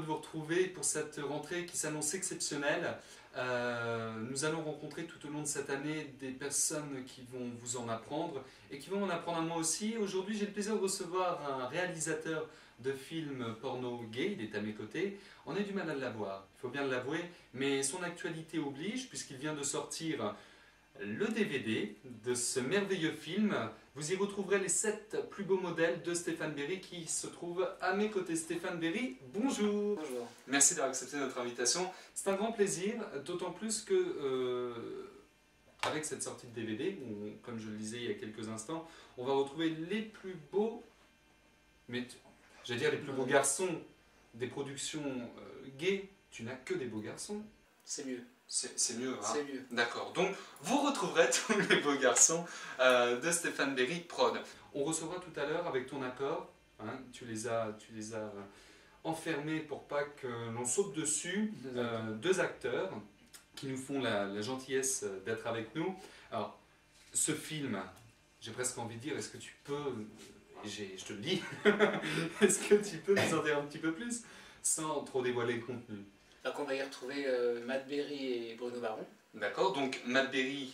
de vous retrouver pour cette rentrée qui s'annonce exceptionnelle. Nous allons rencontrer tout au long de cette année des personnes qui vont vous en apprendre et qui vont en apprendre à moi aussi. Aujourd'hui, j'ai le plaisir de recevoir un réalisateur de films porno gay, il est à mes côtés. On a du mal à l'avoir, il faut bien l'avouer, mais son actualité oblige puisqu'il vient de sortir le DVD de ce merveilleux film. Vous y retrouverez les 7 plus beaux modèles de Stéphane Berry qui se trouve à mes côtés. Stéphane Berry, bonjour. Bonjour. Merci d'avoir accepté notre invitation. C'est un grand plaisir, d'autant plus que avec cette sortie de DVD, où, comme je le disais il y a quelques instants, on va retrouver les plus beaux, mais j'allais dire les plus beaux garçons des productions gays. Tu n'as que des beaux garçons. C'est mieux. C'est mieux, hein. C'est mieux. D'accord. Donc, vous retrouverez tous les beaux garçons de Stéphane Berry Prod. On recevra tout à l'heure, avec ton accord, hein, tu les as enfermés pour pas que l'on saute dessus, deux acteurs qui nous font la gentillesse d'être avec nous. Alors, ce film, j'ai presque envie de dire, est-ce que tu peux, je te le dis, est-ce que tu peux nous en dire un petit peu plus, sans trop dévoiler le contenu? Donc on va y retrouver Matt Berry et Bruno Baron. D'accord, donc Matt Berry,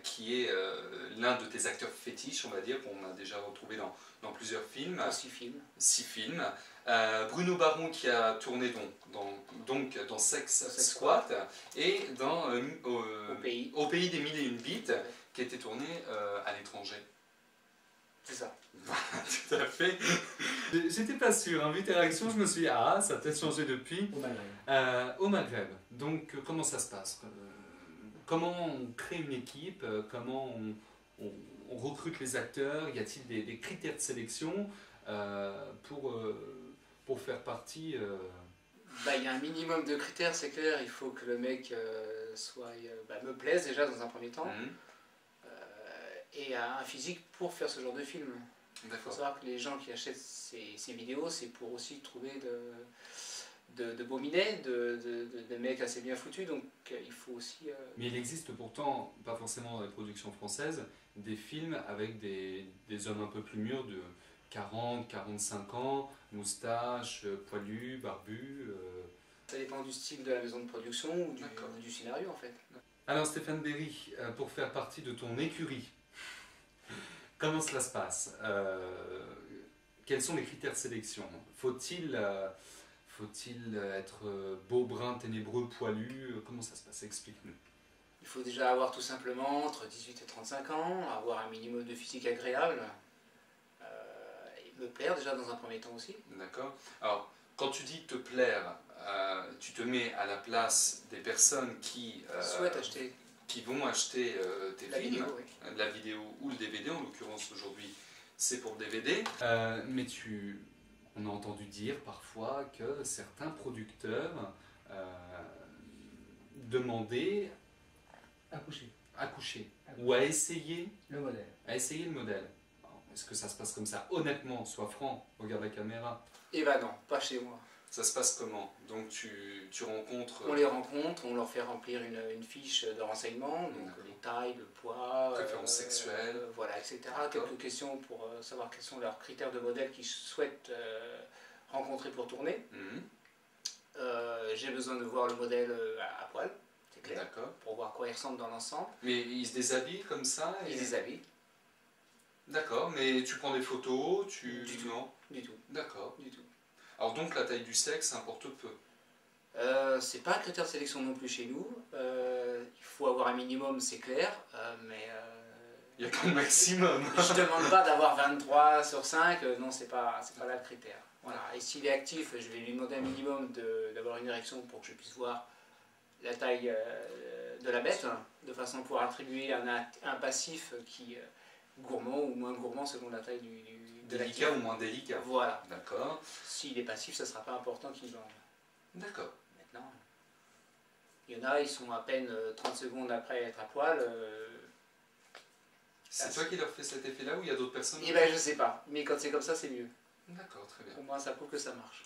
qui est l'un de tes acteurs fétiches, on va dire, qu'on a déjà retrouvé dans plusieurs films. 6 films. 6 films. Bruno Baron, qui a tourné dans Sex Squad et dans Au pays des mille et une bites, qui a été tourné à l'étranger. C'est ça. Tout à fait. J'étais pas sûr, hein, vu tes réactions, je me suis dit, ah, ça a peut-être changé depuis. Au Maghreb. Au Maghreb. Donc, comment ça se passe? Comment on crée une équipe? Comment on recrute les acteurs? Y a-t-il des critères de sélection pour faire partie Il y a un minimum de critères, c'est clair. Il faut que le mec me plaise déjà dans un premier temps. Et a un physique pour faire ce genre de film. Il faut savoir que les gens qui achètent ces vidéos, c'est pour aussi trouver de beaux minets, de mecs assez bien foutus, donc il faut aussi... Mais il existe pourtant, pas forcément dans les productions françaises, des films avec des hommes un peu plus mûrs de 40, 45 ans, moustaches, poilus, barbus... Ça dépend du style de la maison de production ou du scénario en fait. Alors Stéphane Berry, pour faire partie de ton écurie, comment cela se passe? Quels sont les critères de sélection? Faut-il être beau, brun, ténébreux, poilu? Comment ça se passe? Explique-nous. Il faut déjà avoir tout simplement entre 18 et 35 ans, avoir un minimum de physique agréable, et me plaire déjà dans un premier temps aussi. D'accord. Alors, quand tu dis te plaire, tu te mets à la place des personnes qui souhaitent acheter. Qui vont acheter tes films, vidéo, oui. La vidéo ou le DVD, en l'occurrence aujourd'hui c'est pour le DVD, mais on a entendu dire parfois que certains producteurs demandaient accoucher ou à essayer le modèle. le modèle. Est-ce que ça se passe comme ça? Honnêtement, sois franc, regarde la caméra. Eh ben non, pas chez moi. Ça se passe comment? Donc tu rencontres... On les rencontre, on leur fait remplir une fiche de renseignements, donc les tailles, le poids... Préférences sexuelles... voilà, etc. Quelques questions pour savoir quels sont leurs critères de modèle qu'ils souhaitent rencontrer pour tourner. J'ai besoin de voir le modèle à poil, c'est clair, pour voir à quoi il ressemble dans l'ensemble. Mais ils se déshabillent comme ça Ils se déshabillent. D'accord, mais tu prends des photos, Du tout. Non. Du tout. D'accord. Du tout. Alors donc la taille du sexe importe peu. C'est pas un critère de sélection non plus chez nous. Il faut avoir un minimum, c'est clair, mais... il n'y a pas de maximum. Je ne demande pas d'avoir 23 sur 5, non, c'est pas là le critère. Voilà. Et s'il est actif, je vais lui demander un minimum d'avoir une érection pour que je puisse voir la taille de la bête, de façon à pouvoir attribuer un passif qui gourmand ou moins gourmand selon la taille de la délicat ou moins délicat. Voilà. D'accord. S'il est passif, ça ne sera pas important qu'il vende. D'accord. Maintenant, il y en a, ils sont à peine 30 secondes après être à poil. C'est toi qui leur fais cet effet-là ou il y a d'autres personnes? Eh ben, je sais pas, mais quand c'est comme ça, c'est mieux. D'accord, très bien. Pour moi, ça prouve que ça marche.